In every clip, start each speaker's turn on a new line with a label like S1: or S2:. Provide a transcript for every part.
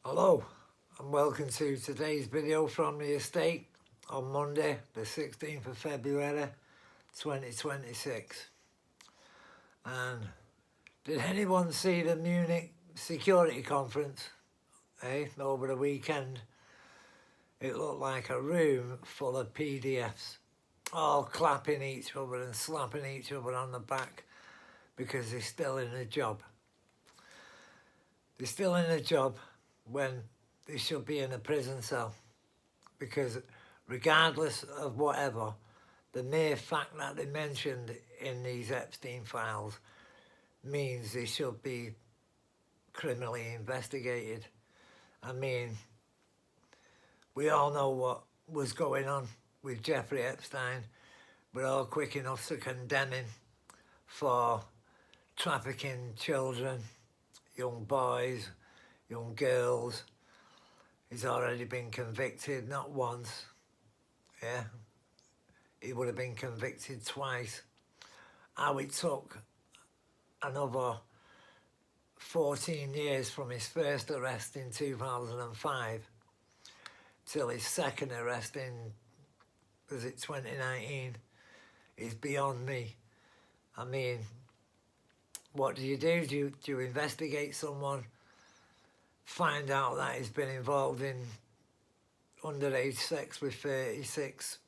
S1: Hello and welcome to today's video from the estate on Monday the 16th of February 2026. And did anyone see the Munich security conference over the weekend? It looked like a room full of PDFs all clapping each other and slapping each other on the back because they're still in a job. They're still in a job when they should be in a prison cell, because regardless of whatever, the mere fact that they mentioned in these Epstein files means they should be criminally investigated. I mean, we all know what was going on with Jeffrey Epstein. We're all quick enough to condemn him for trafficking children, young boys, young girls. He's already been convicted, not once. He would have been convicted twice. How it took another 14 years from his first arrest in 2005 till his second arrest in, was it 2019, is beyond me. I mean, what do? Do you investigate someone, find out that he's been involved in underage sex with 36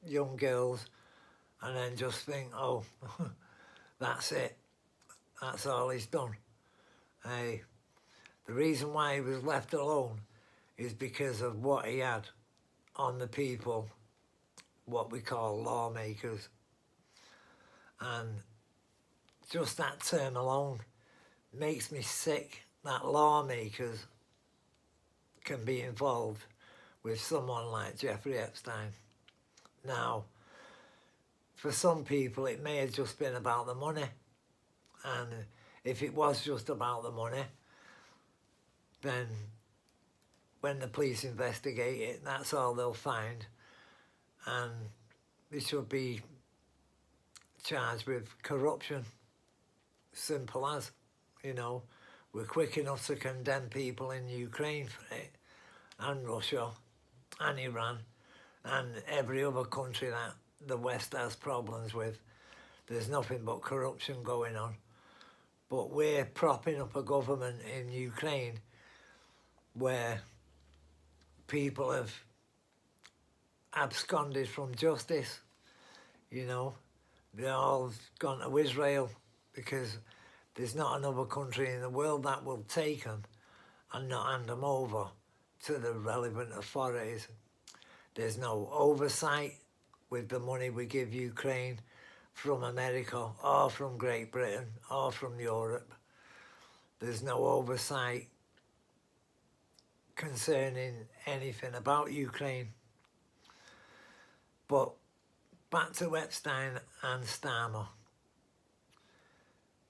S1: young girls, and then just think, oh, that's it, that's all he's done? The reason why he was left alone is because of what he had on the people, what we call lawmakers. And just that term alone makes me sick, that lawmakers can be involved with someone like Jeffrey Epstein. Now, for some people it may have just been about the money, and if it was just about the money, then when the police investigate it, that's all they'll find, and they should be charged with corruption. Simple as, we're quick enough to condemn people in Ukraine for it, and Russia, and Iran, and every other country that the West has problems with. There's nothing but corruption going on. But we're propping up a government in Ukraine where people have absconded from justice. They're all gone to Israel because there's not another country in the world that will take them and not hand them over to the relevant authorities. There's no oversight with the money we give Ukraine from America or from Great Britain or from Europe. There's no oversight concerning anything about Ukraine. But back to Epstein and Starmer.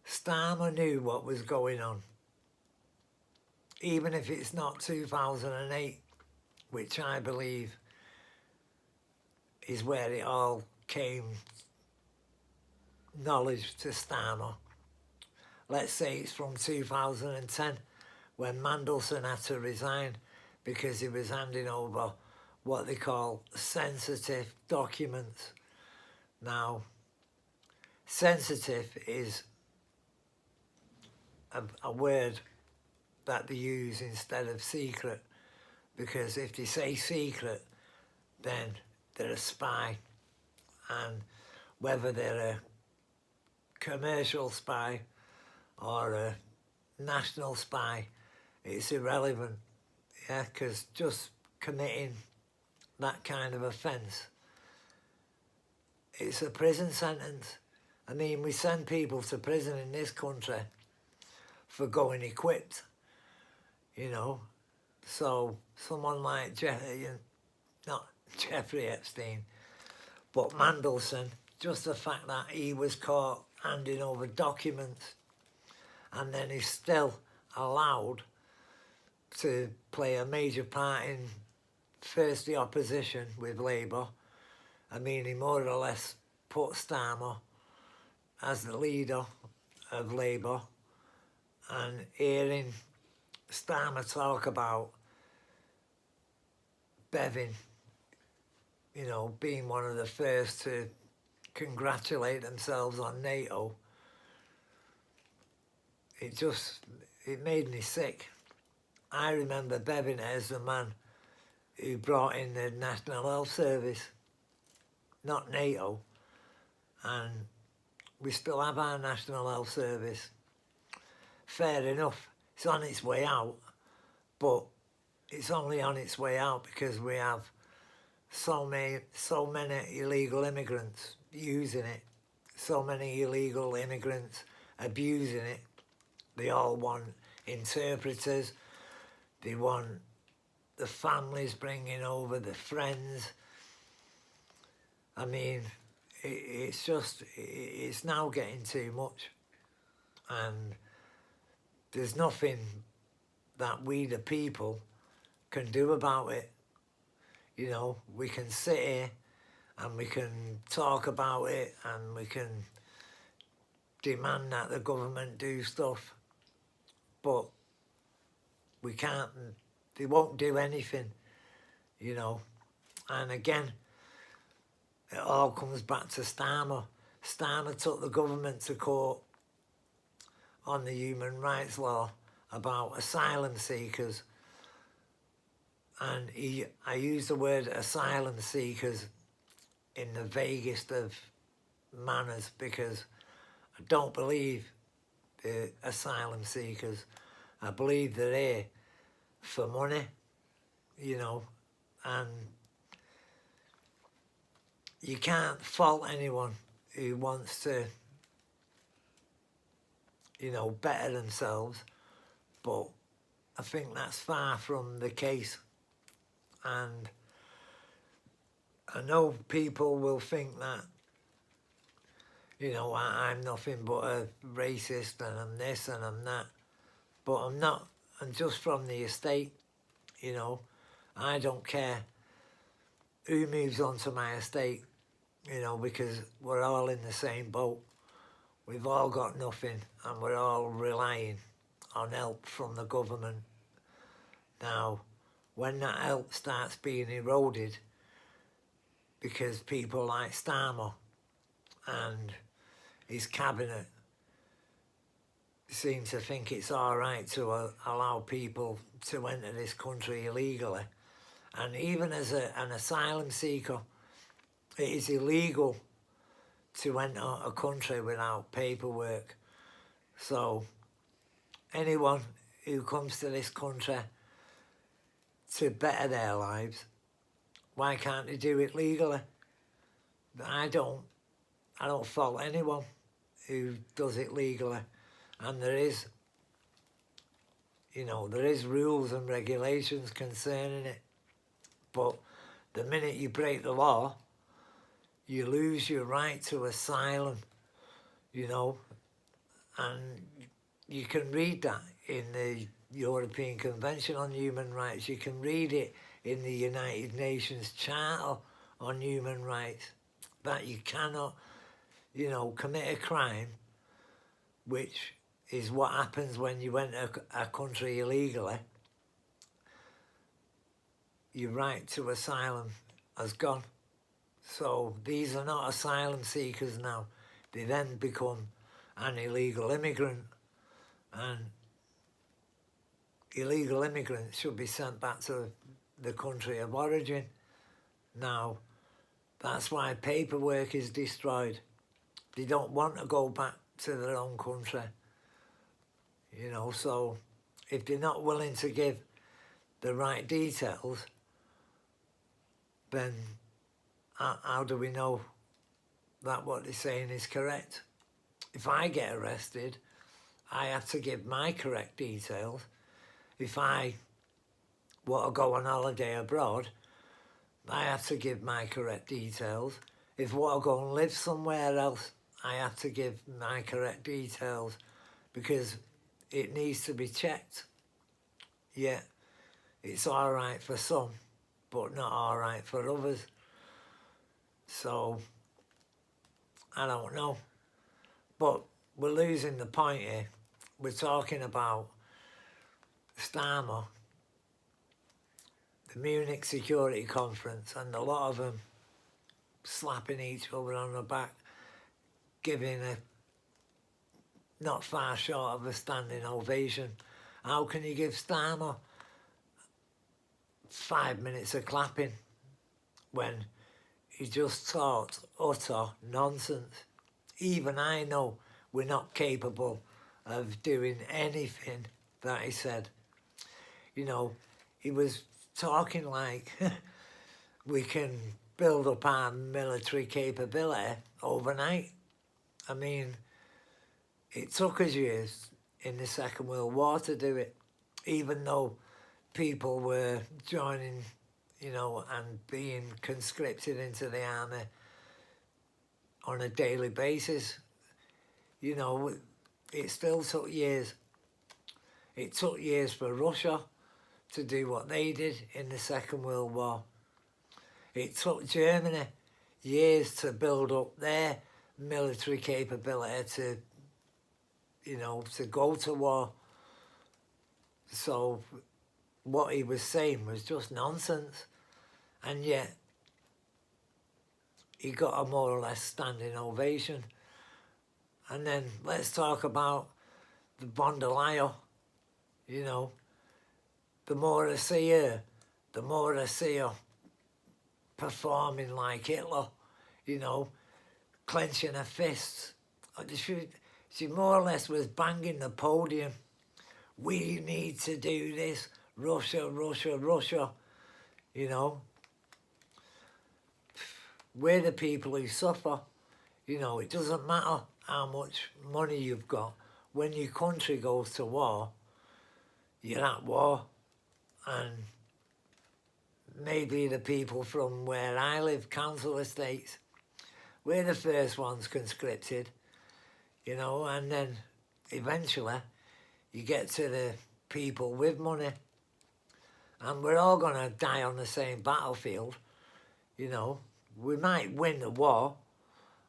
S1: Starmer knew what was going on. Even if it's not 2008, which I believe is where it all came, knowledge to Starmer. Let's say it's from 2010, when Mandelson had to resign because he was handing over what they call sensitive documents. Now, sensitive is a word that they use instead of secret, because if they say secret, then they're a spy, and whether they're a commercial spy or a national spy, it's irrelevant, because just committing that kind of offence, it's a prison sentence. I mean, we send people to prison in this country for going equipped, so someone like not Jeffrey Epstein, but Mandelson, just the fact that he was caught handing over documents and then he's still allowed to play a major part in first the opposition with Labour. I mean, he more or less put Starmer as the leader of Labour, and hearing Starmer talk about Bevin, you know, being one of the first to congratulate themselves on NATO, it made me sick. I remember Bevin as the man who brought in the National Health Service, not NATO, and we still have our National Health Service. Fair enough, it's on its way out, but it's only on its way out because we have so many illegal immigrants using it, so many illegal immigrants abusing it. They all want interpreters, they want the families bringing over the friends. I mean, it's now getting too much, and there's nothing that we the people can do about it. You know, we can sit here and we can talk about it and we can demand that the government do stuff, but we can't, they won't do anything, you know. And again, it all comes back to Starmer. Starmer took the government to court on the human rights law about asylum seekers, and I use the word asylum seekers in the vaguest of manners because I don't believe the asylum seekers. I believe they're here for money, you know, and you can't fault anyone who wants to, you know, better themselves, but I think that's far from the case. And I know people will think that, you know, I'm nothing but a racist and I'm this and I'm that, but I'm not. I'm just from the estate, you know. I don't care who moves onto my estate, you know, because we're all in the same boat. We've all got nothing and we're all relying on help from the government. Now, when that help starts being eroded because people like Starmer and his cabinet seem to think it's all right to allow people to enter this country illegally, and even as an asylum seeker, it is illegal to enter a country without paperwork. So anyone who comes to this country to better their lives, why can't they do it legally? I don't fault anyone who does it legally, and there is, you know, there is rules and regulations concerning it, but the minute you break the law, you lose your right to asylum, you know, and you can read that in the European Convention on Human Rights. You can read it in the United Nations Charter on Human Rights, that you cannot, you know, commit a crime, which is what happens when you enter a country illegally. Your right to asylum has gone. So these are not asylum seekers now. They then become an illegal immigrant, and illegal immigrants should be sent back to the country of origin. Now, that's why paperwork is destroyed. They don't want to go back to their own country, you know. So if they're not willing to give the right details, then how do we know that what they're saying is correct? If I get arrested, I have to give my correct details. If I want to go on holiday abroad, I have to give my correct details. If I want to go and live somewhere else, I have to give my correct details, because it needs to be checked. Yeah, it's all right for some, but not all right for others. So, I don't know. But we're losing the point here. We're talking about Starmer, the Munich Security Conference, and a lot of them slapping each other on the back, giving a not far short of a standing ovation. How can you give Starmer 5 minutes of clapping when he just talked utter nonsense? Even I know we're not capable of doing anything that he said. You know, he was talking like we can build up our military capability overnight. I mean, it took us years in the Second World War to do it, even though people were joining, you know, and being conscripted into the army on a daily basis. You know, it still took years. It took years for Russia to do what they did in the Second World War. It took Germany years to build up their military capability to, you know, to go to war. So what he was saying was just nonsense. And yet he got a more or less standing ovation. And then let's talk about the von der Leyen. You know, the more I see her, the more I see her performing like Hitler, you know, clenching her fists. She more or less was banging the podium. We need to do this. Russia, Russia, Russia. You know, we're the people who suffer. You know, it doesn't matter how much money you've got. When your country goes to war, you're at war. And maybe the people from where I live, council estates, we're the first ones conscripted, you know, and then eventually you get to the people with money, and we're all going to die on the same battlefield, you know. We might win the war,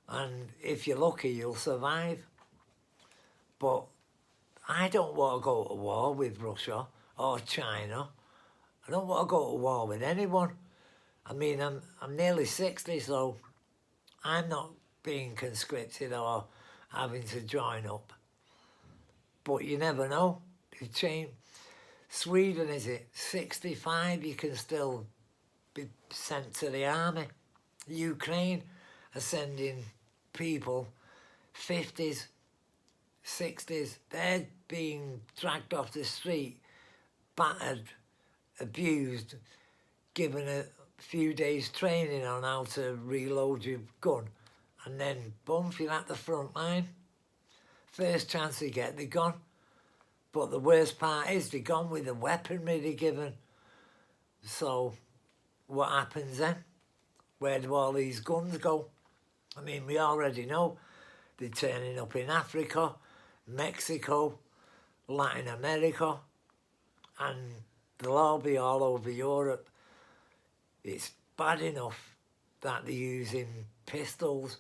S1: and if you're lucky, you'll survive. But I don't want to go to war with Russia or China. I don't want to go to war with anyone. I mean, I'm nearly 60, so I'm not being conscripted or having to join up. But you never know. They've changed. Sweden, is it 65? You can still be sent to the army. Ukraine are sending people 50s, 60s. They're being dragged off the street, battered, abused, given a few days training on how to reload your gun, and then bump, you're at the front line. First chance they get, they're gone. But the worst part is they're gone with the weaponry they're given. So what happens then? Where do all these guns go? I mean, we already know they're turning up in Africa, Mexico, Latin America, and they'll all be all over Europe. It's bad enough that they're using pistols.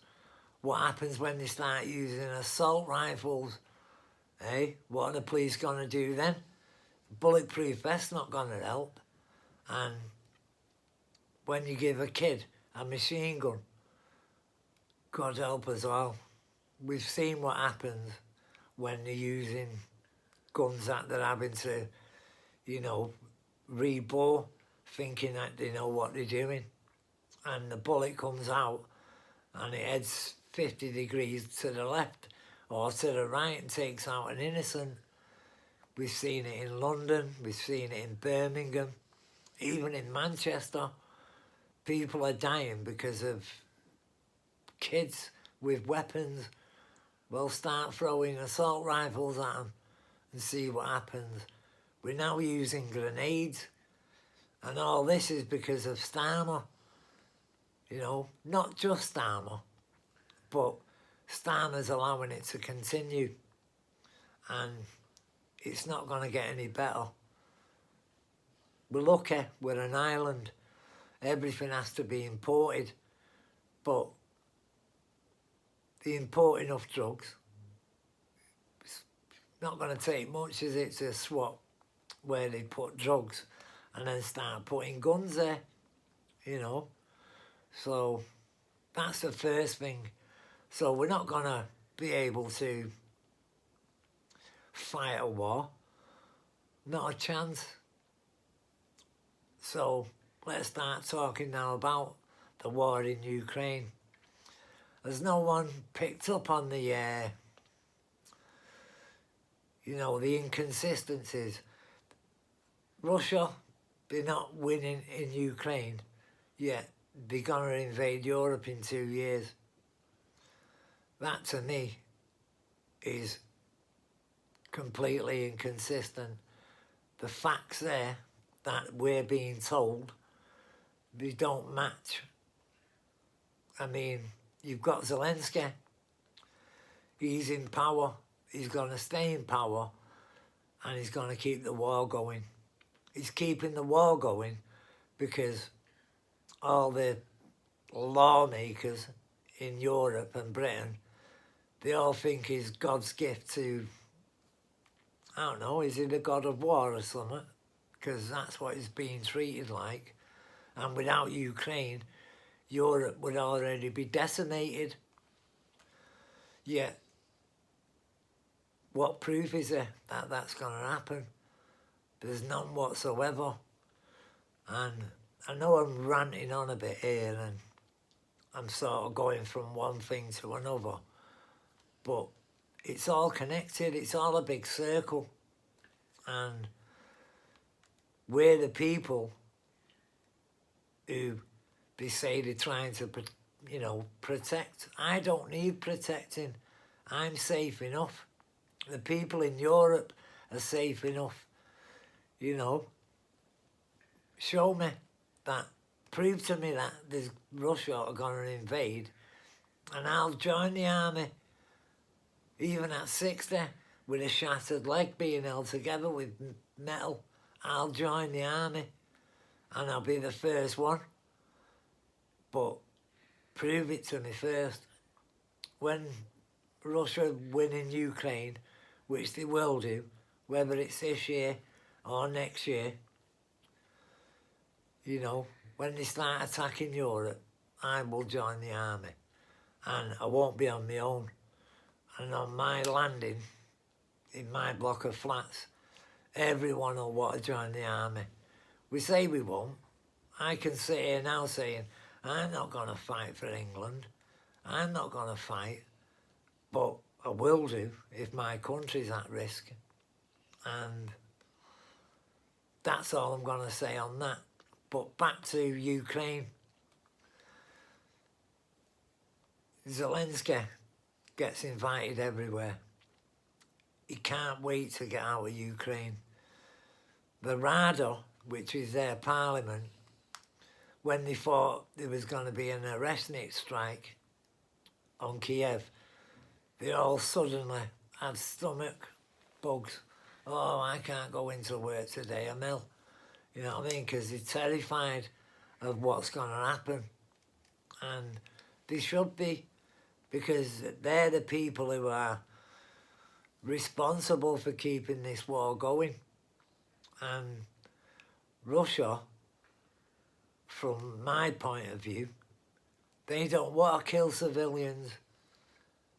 S1: What happens when they start using assault rifles? Eh? What are the police going to do then? Bulletproof vest's not going to help. And when you give a kid a machine gun, God help us all. We've seen what happens when they're using guns that they're having to, you know, rebore, thinking that they know what they're doing. And the bullet comes out and it heads 50 degrees to the left or to the right and takes out an innocent. We've seen it in London, we've seen it in Birmingham, even in Manchester. People are dying because of kids with weapons. We'll start throwing assault rifles at them and see what happens. We're now using grenades, and all this is because of Starmer. You know, not just Starmer, but Starmer's allowing it to continue, and it's not going to get any better. We're lucky, we're an island. Everything has to be imported, but the importing of drugs, it's not going to take much, is it, to swap where they put drugs and then start putting guns there, you know. So that's the first thing. So we're not going to be able to fight a war. Not a chance. So let's start talking now about the war in Ukraine. There's no one picked up on the, the inconsistencies. Russia, they're not winning in Ukraine, yet they're going to invade Europe in 2 years. That, to me, is completely inconsistent. The facts there that we're being told, they don't match. I mean, you've got Zelensky. He's in power. He's going to stay in power, and he's going to keep the war going. He's keeping the war going because all the lawmakers in Europe and Britain, they all think he's God's gift to, I don't know, is he the god of war or something? Because that's what he's being treated like. And without Ukraine, Europe would already be decimated. Yet, what proof is there that that's going to happen? There's none whatsoever. And I know I'm ranting on a bit here and I'm sort of going from one thing to another, but it's all connected, it's all a big circle, and we're the people who they say they're trying to, protect. I don't need protecting. I'm safe enough. The people in Europe are safe enough. Show me that, prove to me that there's Russia are going to invade, and I'll join the army, even at 60, with a shattered leg being held together with metal. I'll join the army, and I'll be the first one. But prove it to me first. When Russia win in Ukraine, which they will do, whether it's this year or next year, when they start attacking Europe, I will join the army. And I won't be on my own. And on my landing, in my block of flats, everyone will want to join the army. We say we won't. I can sit here now saying, I'm not going to fight for England. I'm not going to fight. But I will do if my country's at risk. And that's all I'm going to say on that. But back to Ukraine. Zelensky gets invited everywhere. He can't wait to get out of Ukraine. The Rada, which is their parliament, when they thought there was going to be an arrestnik strike on Kiev, they all suddenly had stomach bugs. Oh, I can't go into work today, I'm ill. You know what I mean? Because they're terrified of what's going to happen. And they should be, because they're the people who are responsible for keeping this war going. And Russia, from my point of view, they don't want to kill civilians.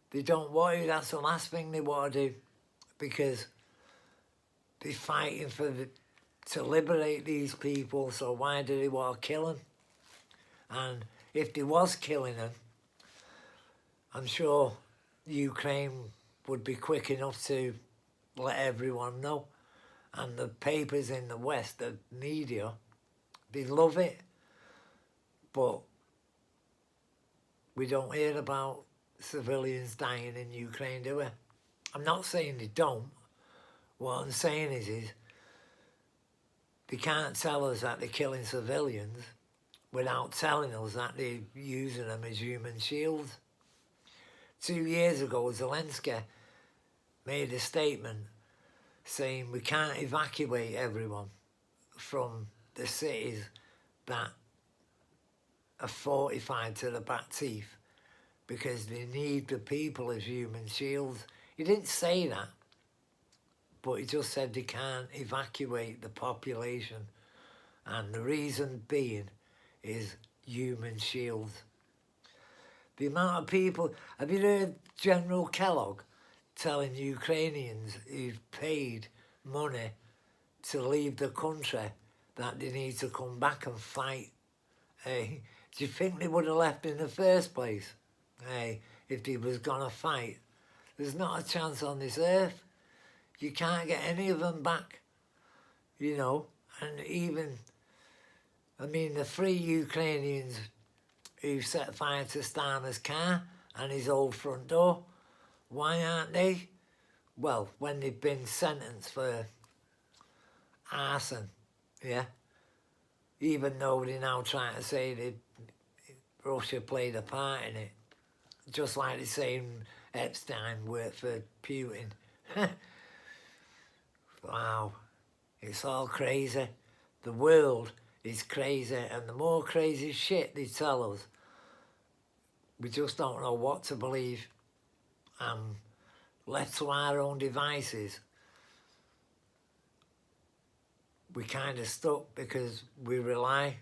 S1: They don't want to. That's the last thing they want to do, because they're fighting to liberate these people, so why do they want to kill them? And if they was killing them, I'm sure Ukraine would be quick enough to let everyone know. And the papers in the West, the media, they love it. But we don't hear about civilians dying in Ukraine, do we? I'm not saying they don't. What I'm saying is they can't tell us that they're killing civilians without telling us that they're using them as human shields. 2 years ago, Zelensky made a statement saying we can't evacuate everyone from the cities that are fortified to the back teeth because they need the people as human shields. He didn't say that, but he just said they can't evacuate the population. And the reason being is human shields. The amount of people... Have you heard General Kellogg telling Ukrainians who've paid money to leave the country that they need to come back and fight? Hey, do you think they would have left in the first place? Hey, if they was going to fight? There's not a chance on this earth. You can't get any of them back, you know. And even, I mean, the 3 Ukrainians who set fire to Starmer's car and his old front door, why aren't they? Well, when they've been sentenced for arson, yeah? Even though they're now trying to say that Russia played a part in it. Just like they're saying Epstein worked for Putin. Wow. It's all crazy. The world is crazy, and the more crazy shit they tell us, we just don't know what to believe. Left to our own devices, we kind of stuck because we rely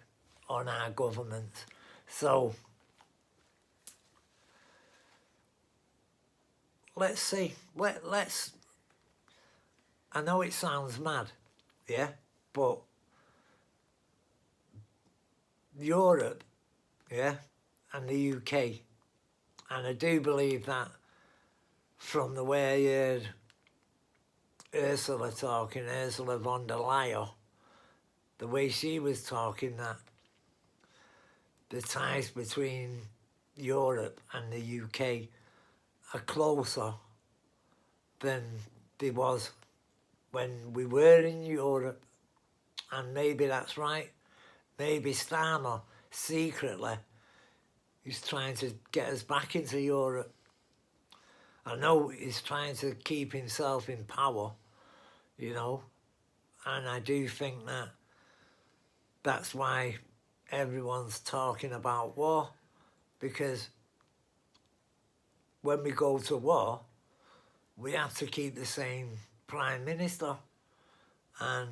S1: on our government. So let's see. Let's. I know it sounds mad, yeah, but Europe, yeah, and the UK, and I do believe that from the way I heard Ursula von der Leyen, the way she was talking, that the ties between Europe and the UK are closer than they was when we were in Europe. And maybe that's right. Maybe Starmer secretly is trying to get us back into Europe. I know he's trying to keep himself in power, you know, and I do think that that's why everyone's talking about war, because when we go to war, we have to keep the same Prime Minister. And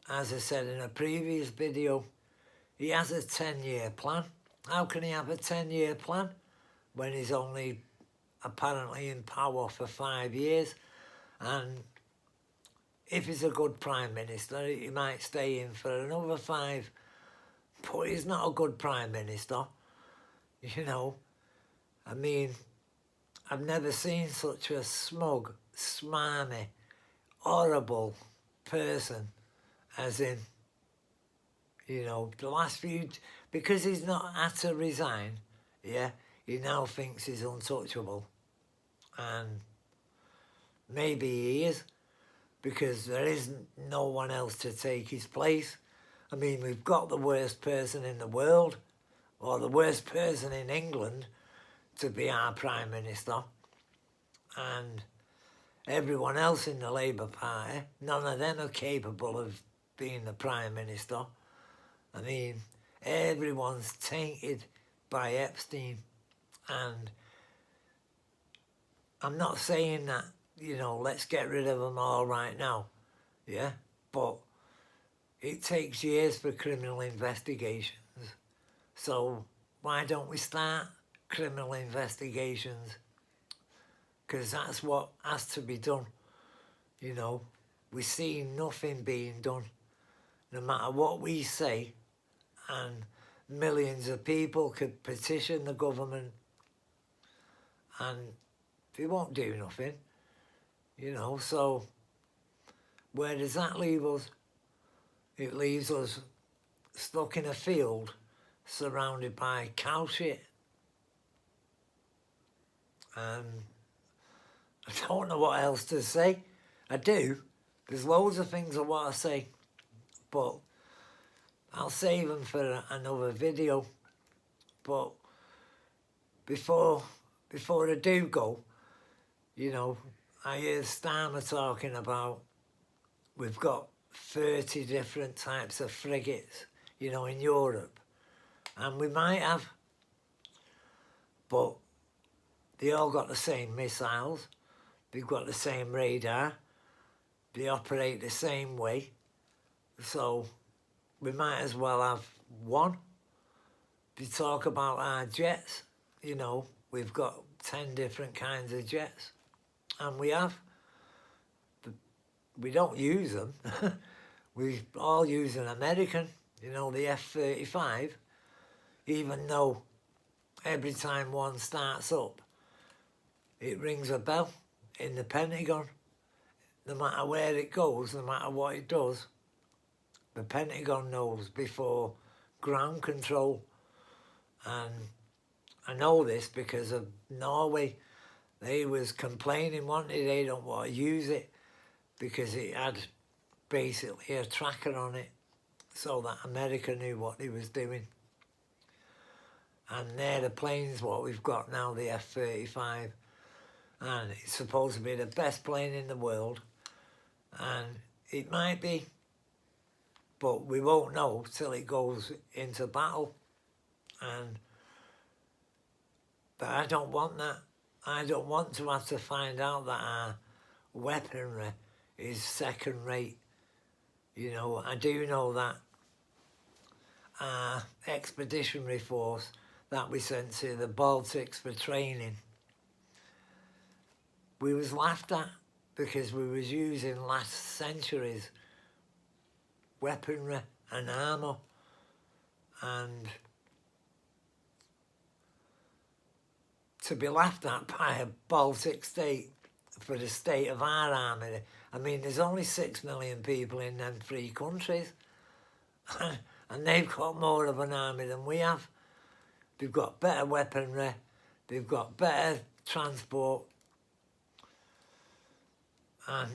S1: as I said in a previous video, he has a 10-year plan. How can he have a 10-year plan when he's only apparently in power for 5 years? And if he's a good Prime Minister, he might stay in for another 5. But he's not a good Prime Minister, you know. I mean, I've never seen such a smug, smarmy, horrible person as in, you know, the last few... Because he's not had to resign, yeah, he now thinks he's untouchable. And maybe he is, because there isn't no one else to take his place. I mean, we've got the worst person in the world, or the worst person in England, to be our Prime Minister. And everyone else in the Labour Party, none of them are capable of being the Prime Minister. I mean, everyone's tainted by Epstein. And I'm not saying that, you know, let's get rid of them all right now, yeah? But it takes years for criminal investigations. So why don't we start criminal investigations? Because that's what has to be done, you know. We see nothing being done, no matter what we say, and millions of people could petition the government and they won't do nothing, you know. So where does that leave us? It leaves us stuck in a field surrounded by cow shit. And I don't know what else to say. I do. There's loads of things I want to say, but I'll save them for another video. But before I do go, you know, I hear Starmer talking about we've got 30 different types of frigates, you know, in Europe. And we might have, but they all got the same missiles. They've got the same radar. they operate the same way. So we might as well have one. They talk about our jets, you know, we've got 10 different kinds of jets, and we have. We don't use them. We all use an American, you know, the F-35, even though every time one starts up, it rings a bell in the Pentagon. No matter where it goes, no matter what it does, the Pentagon knows before ground control. And I know this because of Norway. They was complaining one day they don't want to use it because it had basically a tracker on it, so that America knew what he was doing. And they're the planes what we've got now, the F-35. And it's supposed to be the best plane in the world. And it might be, but we won't know till it goes into battle. But I don't want that. I don't want to have to find out that our weaponry is second rate. You know, I do know that our expeditionary force that we sent to the Baltics for training, we was laughed at because we was using last century's weaponry and armour, and to be laughed at by a Baltic state for the state of our army. I mean, there's only 6 million people in them 3 countries, and they've got more of an army than we have. They've got better weaponry, they've got better transport, and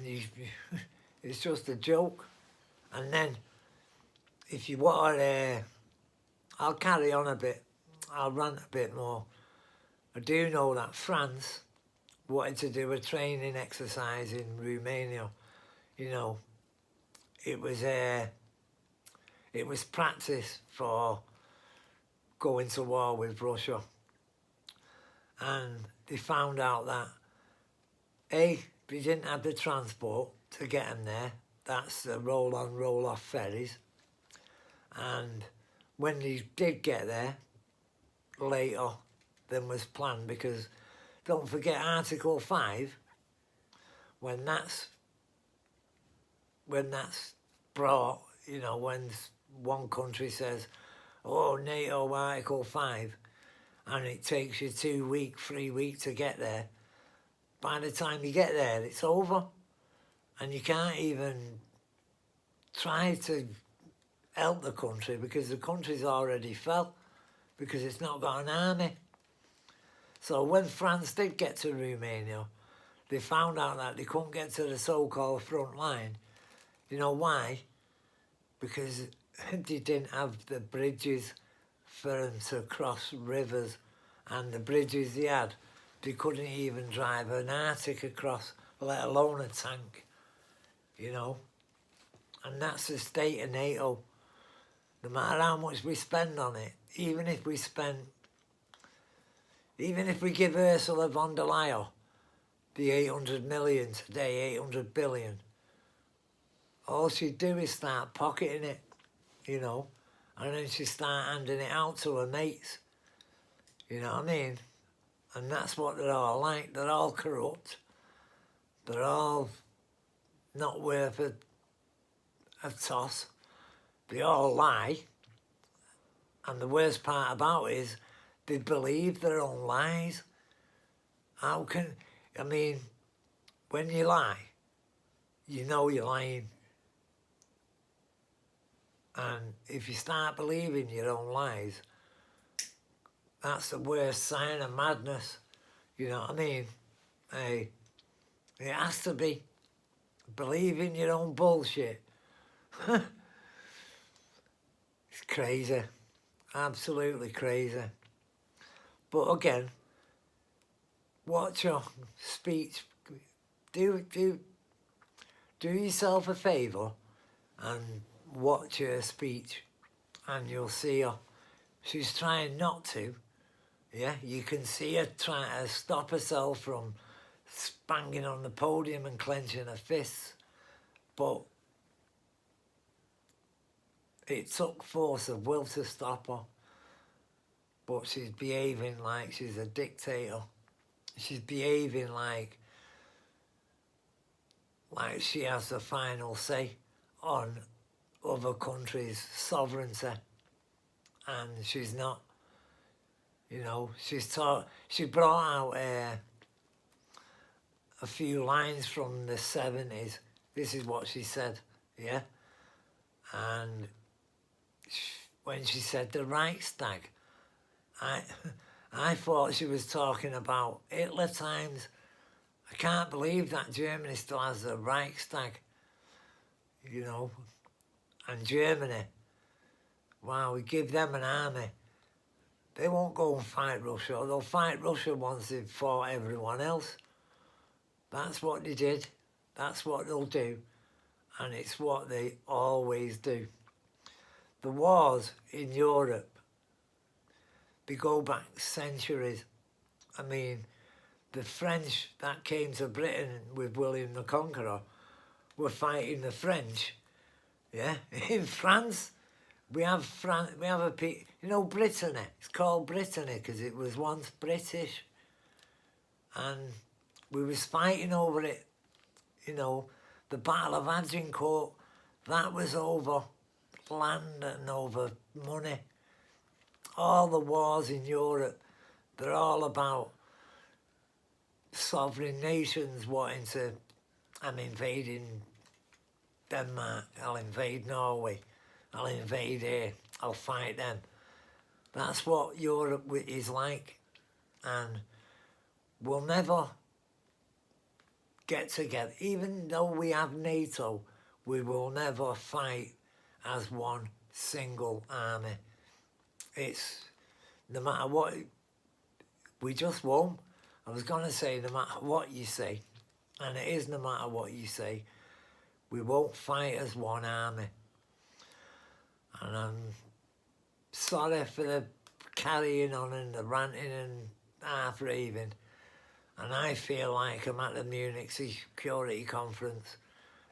S1: it's just a joke. And then, if you want to, I'll carry on a bit, I'll rant a bit more. I do know that France wanted to do a training exercise in Romania. You know, it was practice for going to war with Russia. And they found out that, A, they didn't have the transport to get them there. That's the roll-on, roll-off ferries. And when they did get there, later than was planned, because don't forget Article 5, when that's brought, you know, when one country says, oh, NATO Article 5, and it takes you 2 weeks, 3 weeks to get there, by the time you get there, it's over. And you can't even try to help the country because the country's already fell, because it's not got an army. So when France did get to Romania, they found out that they couldn't get to the so-called front line. You know why? Because they didn't have the bridges for them to cross rivers, and the bridges they had, they couldn't even drive an Arctic across, let alone a tank, you know. And that's the state of NATO. No matter how much we spend on it, even if we give Ursula von der Leyen the 800 million today, 800 billion, all she'd do is start pocketing it, you know, and then she'd start handing it out to her mates, you know what I mean? And that's what they're all like. They're all corrupt. They're all not worth a toss. They all lie. And the worst part about it is they believe their own lies. How can, I mean, when you lie, you know you're lying. And if you start believing your own lies, that's the worst sign of madness. You know what I mean? Hey, it has to be. Believing your own bullshit. It's crazy. Absolutely crazy. But again, watch your speech. Do yourself a favour and watch her speech, and you'll see her. She's trying not to. Yeah, you can see her trying to stop herself from banging on the podium and clenching her fists. But it took force of will to stop her. But she's behaving like she's a dictator. She's behaving like she has the final say on other countries' sovereignty. And she's not. You know, she brought out a few lines from the 70s. This is what she said, yeah? And when she said the Reichstag, I thought she was talking about Hitler times. I can't believe that Germany still has the Reichstag, you know. And Germany, wow, we give them an army. They won't go and fight Russia. They'll fight Russia once they've fought everyone else. That's what they did. That's what they'll do. And it's what they always do. The wars in Europe, they go back centuries. I mean, the French that came to Britain with William the Conqueror were fighting the French. Yeah, in France, we have you know, Brittany. It's called Brittany because it was once British, and we was fighting over it. You know, the Battle of Agincourt, that was over land and over money. All the wars in Europe, they're all about sovereign nations wanting to, I'm invading Denmark, I'll invade Norway, I'll invade here, I'll fight them. That's what Europe is like, and we'll never get together. Even though we have NATO, we will never fight as one single army. It's, no matter what, we just won't. I was going to say no matter what you say, and it is no matter what you say, we won't fight as one army. And I'm sorry for the carrying on and the ranting and half-raving. And I feel like I'm at the Munich Security Conference.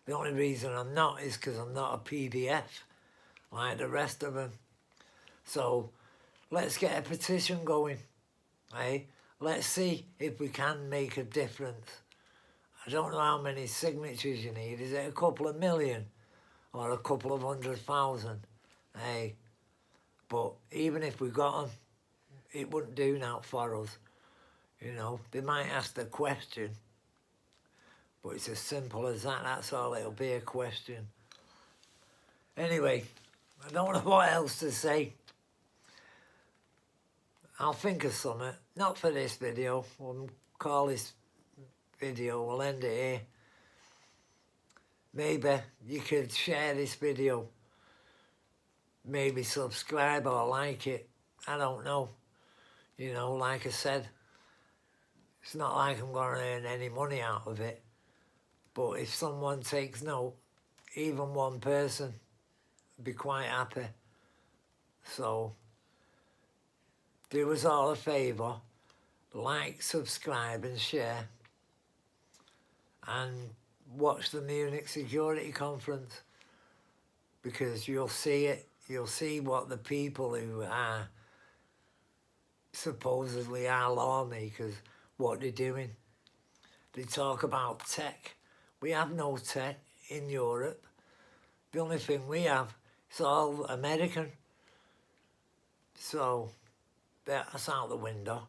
S1: The only reason I'm not is because I'm not a PDF like the rest of them. So let's get a petition going, eh? Let's see if we can make a difference. I don't know how many signatures you need. Is it a couple of million or a couple of 100,000? Hey, but even if we got them, it wouldn't do now for us. You know, they might ask the question, but it's as simple as that. That's all. It'll be a question. Anyway, I don't know what else to say. I'll think of something. Not for this video. We'll call this video, we'll end it here. Maybe you could share this video. Maybe subscribe or like it. I don't know. You know, like I said, it's not like I'm going to earn any money out of it. But if someone takes note, even one person, I'd be quite happy. So, do us all a favour. Like, subscribe and share. And watch the Munich Security Conference. Because you'll see it. You'll see what the people who are supposedly our lawmakers, what they're doing. They talk about tech. We have no tech in Europe. The only thing we have is all American. So that's out the window.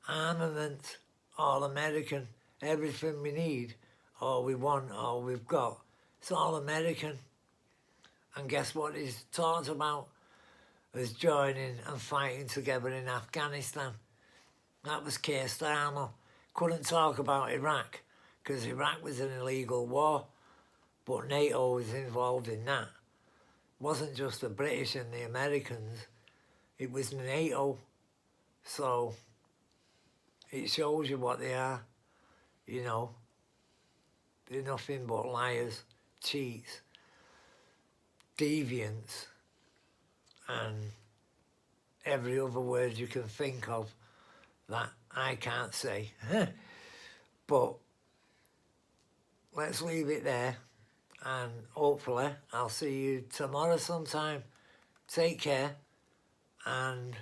S1: Armament, all American. Everything we need, all we want, all we've got, it's all American. And guess what he's talked about? As joining and fighting together in Afghanistan. That was Keir Starmer. Couldn't talk about Iraq because Iraq was an illegal war, but NATO was involved in that. It wasn't just the British and the Americans, it was NATO. So it shows you what they are, you know. They're nothing but liars, cheats, deviants, and every other word you can think of that I can't say. But let's leave it there, and hopefully I'll see you tomorrow sometime. Take care and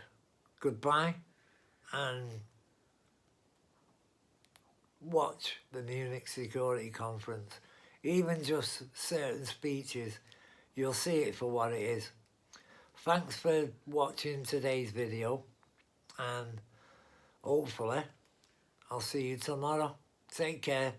S1: goodbye, and watch the Munich Security Conference. Even just certain speeches, you'll see it for what it is. Thanks for watching today's video, and hopefully I'll see you tomorrow. Take care.